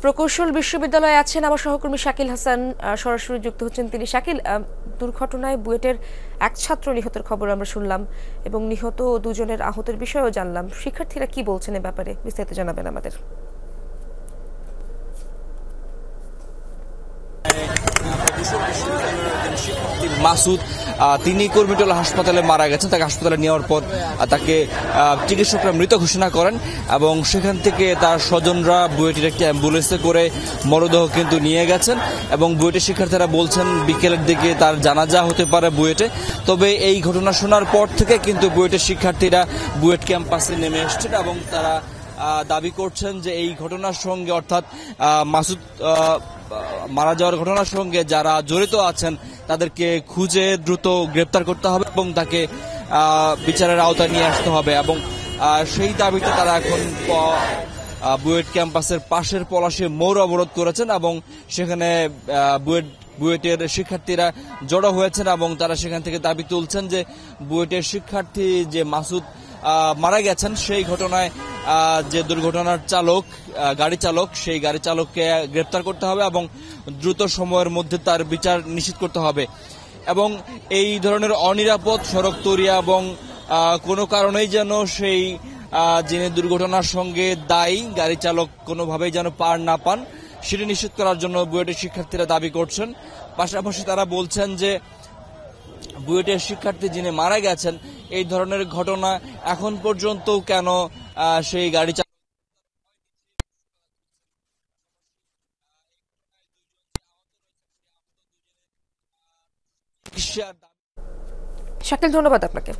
প্রকৌশল বিশ্ববিদ্যালয়ে আছেন আমার সহকর্মী শাকিল হাসান, সরাসরি যুক্ত হচ্ছেন তিনি। শাকিল, দুর্ঘটনায় বুয়েটের এক ছাত্র নিহতের খবর আমরা শুনলাম এবং নিহত দুজনের আহতের বিষয়েও জানলাম। শিক্ষার্থীরা কি বলছেন এ ব্যাপারে বিস্তারিত জানাবেন আমাদের। মাসুদ তিনি কর্মীটোলা হাসপাতালে মারা গেছেন। তাকে হাসপাতালে নেওয়ার পর তাকে চিকিৎসকরা মৃত ঘোষণা করেন এবং সেখান থেকে তার স্বজনরা বুয়েটের একটি অ্যাম্বুলেন্সে করে মরদেহ কিন্তু নিয়ে গেছেন এবং বুয়েটের শিক্ষার্থীরা বলছেন বিকেলের দিকে তার জানাজা হতে পারে বুয়েটে। তবে এই ঘটনা শোনার পর থেকে কিন্তু বুয়েটের শিক্ষার্থীরা বুয়েট ক্যাম্পাসে নেমে এসছেন এবং তারা দাবি করছেন যে এই ঘটনার সঙ্গে অর্থাৎ মাসুদ মারা যাওয়ার ঘটনার সঙ্গে যারা জড়িত আছেন তাদেরকে খুঁজে দ্রুত গ্রেপ্তার করতে হবে এবং তাকে বিচারের আওতায় নিয়ে আসতে হবে এবং সেই দাবিতে তারা এখন বুয়েট ক্যাম্পাসের পাশের পলাশে মোড় অবরোধ করেছেন এবং সেখানে বুয়েটের শিক্ষার্থীরা জড়ো হয়েছেন এবং তারা সেখান থেকে দাবি তুলছেন যে বুয়েটের শিক্ষার্থী যে মাসুদ মারা গেছেন সেই ঘটনায় যে দুর্ঘটনার চালক গাড়ি চালক সেই গাড়ি চালককে গ্রেপ্তার করতে হবে এবং দ্রুত সময়ের মধ্যে তার বিচার নিশ্চিত করতে হবে এবং এই ধরনের অনিরাপদ সড়ক তৈরি এবং কোনো কারণেই যেন সেই যিনি দুর্ঘটনার সঙ্গে দায়ী গাড়ি চালক কোনোভাবেই যেন পার না পান সেটি নিশ্চিত করার জন্য বুয়েটের শিক্ষার্থীরা দাবি করছেন। পাশাপাশি তারা বলছেন যে বুয়েটের শিক্ষার্থী যিনি মারা গেছেন এই ধরনের ঘটনা এখন পর্যন্ত কেন সেই গাড়ি শাকিল, ধন্যবাদ আপনাকে।